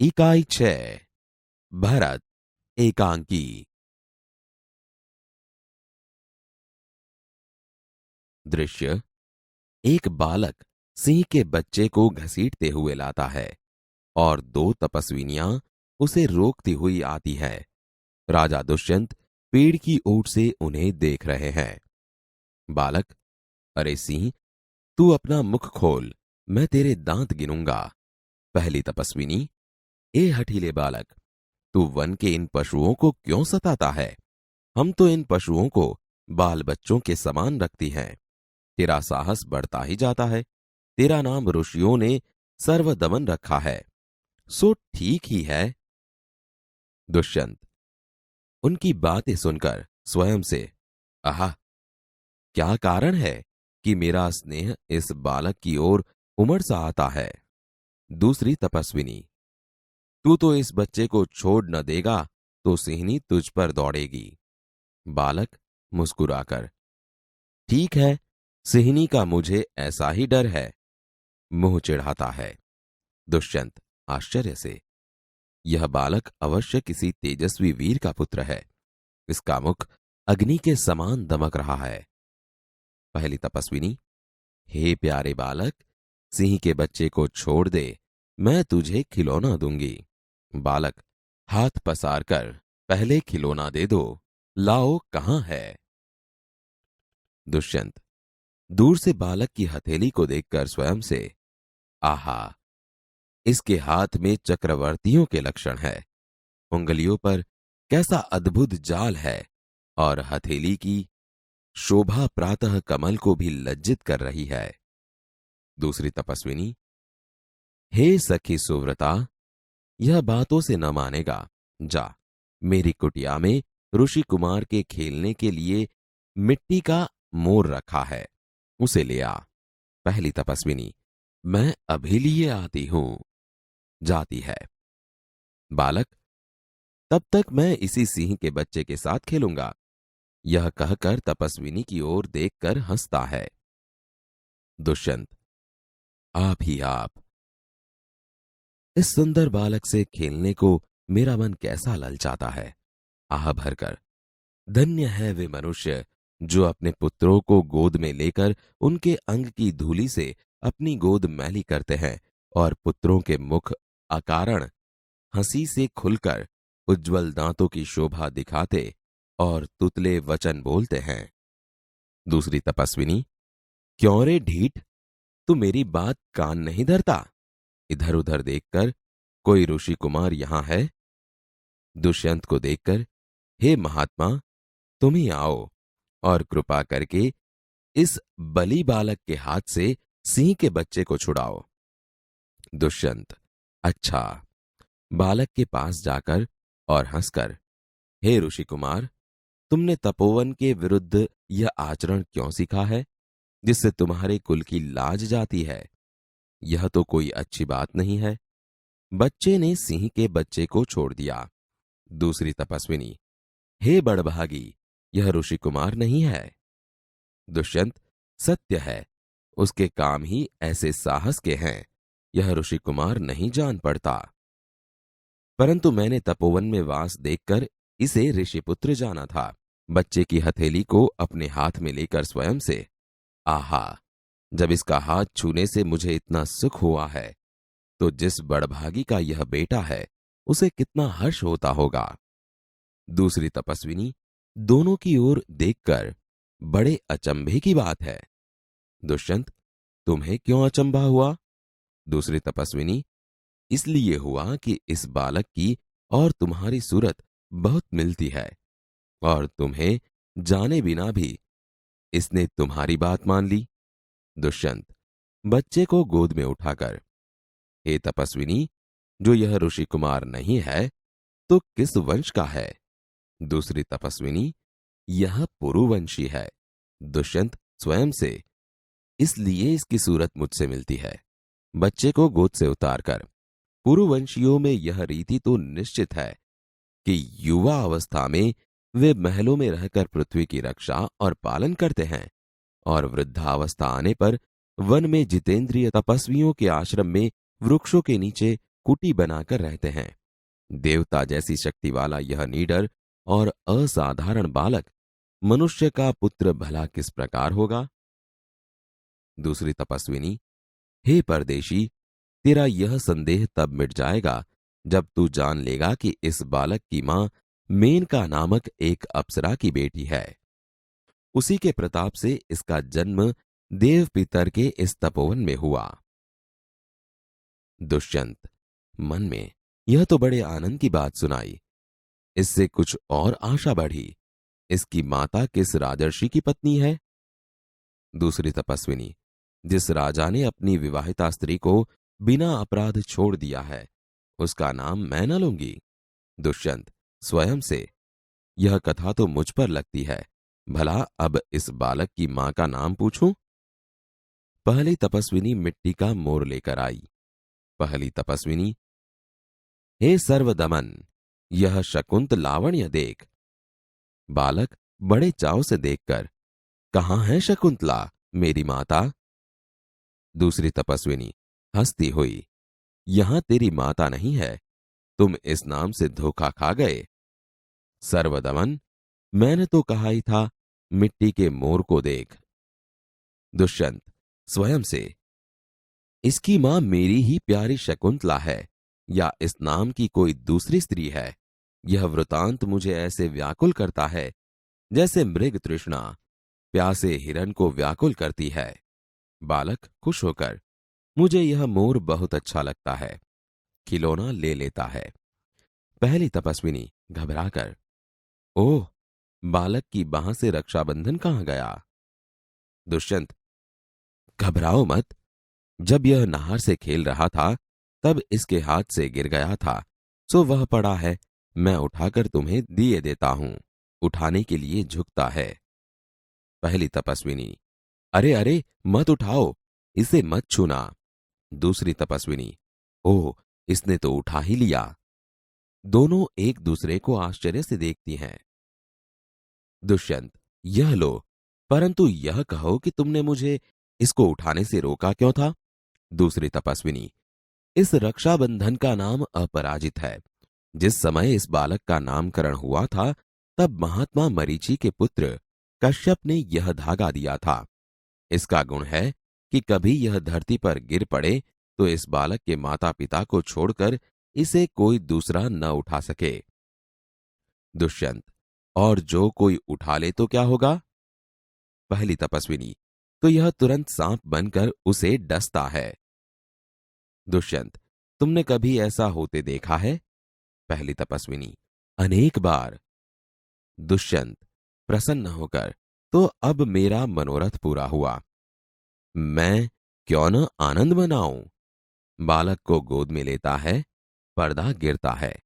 इकाई 6 भरत एकांकी। दृश्य। एक बालक सिंह के बच्चे को घसीटते हुए लाता है और दो तपस्विनियां उसे रोकती हुई आती है। राजा दुष्यंत पेड़ की ओट से उन्हें देख रहे हैं। बालक, अरे सिंह, तू अपना मुख खोल, मैं तेरे दांत गिनूंगा। पहली तपस्विनी, ए हठीले बालक, तू वन के इन पशुओं को क्यों सताता है? हम तो इन पशुओं को बाल बच्चों के समान रखती हैं। तेरा साहस बढ़ता ही जाता है। तेरा नाम ऋषियों ने सर्वदमन रखा है, सो ठीक ही है। दुष्यंत उनकी बातें सुनकर स्वयं से, आहा, क्या कारण है कि मेरा स्नेह इस बालक की ओर उमड़ सा आता है? दूसरी तपस्विनी, तू तो इस बच्चे को छोड़ न देगा तो सिंहनी तुझ पर दौड़ेगी। बालक मुस्कुराकर, ठीक है, सिंहनी का मुझे ऐसा ही डर है। मुंह चिढ़ाता है। दुष्यंत आश्चर्य से, यह बालक अवश्य किसी तेजस्वी वीर का पुत्र है। इसका मुख अग्नि के समान दमक रहा है। पहली तपस्विनी, हे प्यारे बालक, सिंह के बच्चे को छोड़ दे, मैं तुझे खिलौना दूंगी। बालक हाथ पसार कर, पहले खिलौना दे दो, लाओ कहां है? दुष्यंत दूर से बालक की हथेली को देखकर स्वयं से, आहा, इसके हाथ में चक्रवर्तियों के लक्षण है। उंगलियों पर कैसा अद्भुत जाल है और हथेली की शोभा प्रातः कमल को भी लज्जित कर रही है। दूसरी तपस्विनी, हे सखी सुव्रता, यह बातों से न मानेगा। जा, मेरी कुटिया में ऋषि कुमार के खेलने के लिए मिट्टी का मोर रखा है, उसे ले आ। पहली तपस्विनी, मैं अभी लिए आती हूं। जाती है। बालक, तब तक मैं इसी सिंह के बच्चे के साथ खेलूंगा। यह कहकर तपस्विनी की ओर देखकर हंसता है। दुष्यंत, आप ही आप, इस सुंदर बालक से खेलने को मेरा मन कैसा ललचाता है। आह भरकर, धन्य है वे मनुष्य जो अपने पुत्रों को गोद में लेकर उनके अंग की धूलि से अपनी गोद मैली करते हैं और पुत्रों के मुख अकारण हंसी से खुलकर उज्जवल दांतों की शोभा दिखाते और तुतले वचन बोलते हैं। दूसरी तपस्विनी, क्यों रे ढीठ, तू मेरी बात कान नहीं धरता? इधर उधर देखकर, कोई ऋषि कुमार यहां है? दुष्यंत को देखकर, हे महात्मा, तुम ही आओ और कृपा करके इस बली बालक के हाथ से सिंह के बच्चे को छुड़ाओ। दुष्यंत, अच्छा। बालक के पास जाकर और हंसकर, हे ऋषि कुमार, तुमने तपोवन के विरुद्ध यह आचरण क्यों सीखा है जिससे तुम्हारे कुल की लाज जाती है? यह तो कोई अच्छी बात नहीं है। बच्चे ने सिंह के बच्चे को छोड़ दिया। दूसरी तपस्विनी, हे बड़भागी, यह ऋषि कुमार नहीं है। दुष्यंत, सत्य है, उसके काम ही ऐसे साहस के हैं। यह ऋषि कुमार नहीं जान पड़ता, परंतु मैंने तपोवन में वास देखकर इसे ऋषिपुत्र जाना था। बच्चे की हथेली को अपने हाथ में लेकर स्वयं से, आहा, जब इसका हाथ छूने से मुझे इतना सुख हुआ है तो जिस बड़भागी का यह बेटा है उसे कितना हर्ष होता होगा। दूसरी तपस्विनी दोनों की ओर देखकर, बड़े अचंभे की बात है। दुष्यंत, तुम्हें क्यों अचंभा हुआ? दूसरी तपस्विनी, इसलिए हुआ कि इस बालक की और तुम्हारी सूरत बहुत मिलती है और तुम्हें जाने बिना भी इसने तुम्हारी बात मान ली। दुष्यंत बच्चे को गोद में उठाकर, हे तपस्विनी, जो यह ऋषि कुमार नहीं है तो किस वंश का है? दूसरी तपस्विनी, यह पुरुवंशी है। दुष्यंत स्वयं से, इसलिए इसकी सूरत मुझसे मिलती है। बच्चे को गोद से उतारकर, पुरुवंशियों में यह रीति तो निश्चित है कि युवा अवस्था में वे महलों में रहकर पृथ्वी की रक्षा और पालन करते हैं और वृद्धावस्था आने पर वन में जितेंद्रिय तपस्वियों के आश्रम में वृक्षों के नीचे कुटी बनाकर रहते हैं। देवता जैसी शक्ति वाला यह नीडर और असाधारण बालक मनुष्य का पुत्र भला किस प्रकार होगा? दूसरी तपस्विनी, हे परदेशी, तेरा यह संदेह तब मिट जाएगा जब तू जान लेगा कि इस बालक की मां मेनका नामक एक अप्सरा की बेटी है। उसी के प्रताप से इसका जन्म देव पितर के इस तपोवन में हुआ। दुष्यंत मन में यह तो बड़े आनंद की बात सुनाई। इससे कुछ और आशा बढ़ी। इसकी माता किस राजर्षि की पत्नी है? दूसरी तपस्विनी, जिस राजा ने अपनी विवाहिता स्त्री को बिना अपराध छोड़ दिया है, उसका नाम मैं न लूंगी। दुष्यंत स्वयं से, यह कथा तो मुझ पर लगती है। भला अब इस बालक की मां का नाम पूछूं? पहली तपस्विनी मिट्टी का मोर लेकर आई। पहली तपस्विनी, हे सर्वदमन, यह शकुंत लावण्य देख। बालक बड़े चाव से देखकर, कहां है शकुंतला मेरी माता? दूसरी तपस्विनी हंसती हुई, यहां तेरी माता नहीं है, तुम इस नाम से धोखा खा गए। सर्वदमन, मैंने तो कहा ही था मिट्टी के मोर को देख। दुष्यंत स्वयं से, इसकी मां मेरी ही प्यारी शकुंतला है या इस नाम की कोई दूसरी स्त्री है? यह वृतांत मुझे ऐसे व्याकुल करता है जैसे मृग तृष्णा प्यासे हिरण को व्याकुल करती है। बालक खुश होकर, मुझे यह मोर बहुत अच्छा लगता है, खिलौना ले लेता है। पहली तपस्विनी घबराकर, ओह, बालक की बांह से रक्षाबंधन कहां गया? दुष्यंत, घबराओ मत, जब यह नहर से खेल रहा था तब इसके हाथ से गिर गया था, सो वह पड़ा है, मैं उठाकर तुम्हें दिए देता हूं। उठाने के लिए झुकता है। पहली तपस्विनी, अरे अरे मत उठाओ, इसे मत छूना। दूसरी तपस्विनी, ओह, इसने तो उठा ही लिया। दोनों एक दूसरे को आश्चर्य से देखती हैं। दुष्यंत, यह लो, परंतु यह कहो कि तुमने मुझे इसको उठाने से रोका क्यों था? दूसरी तपस्विनी, इस रक्षाबंधन का नाम अपराजित है। जिस समय इस बालक का नामकरण हुआ था तब महात्मा मरीचि के पुत्र कश्यप ने यह धागा दिया था। इसका गुण है कि कभी यह धरती पर गिर पड़े तो इस बालक के माता पिता को छोड़कर इसे कोई दूसरा न उठा सके। दुष्यंत, और जो कोई उठा ले तो क्या होगा? पहली तपस्विनी, तो यह तुरंत सांप बनकर उसे डसता है। दुष्यंत, तुमने कभी ऐसा होते देखा है? पहली तपस्विनी, अनेक बार। दुष्यंत प्रसन्न होकर, तो अब मेरा मनोरथ पूरा हुआ। मैं क्यों न आनंद मनाऊं? बालक को गोद में लेता है, पर्दा गिरता है।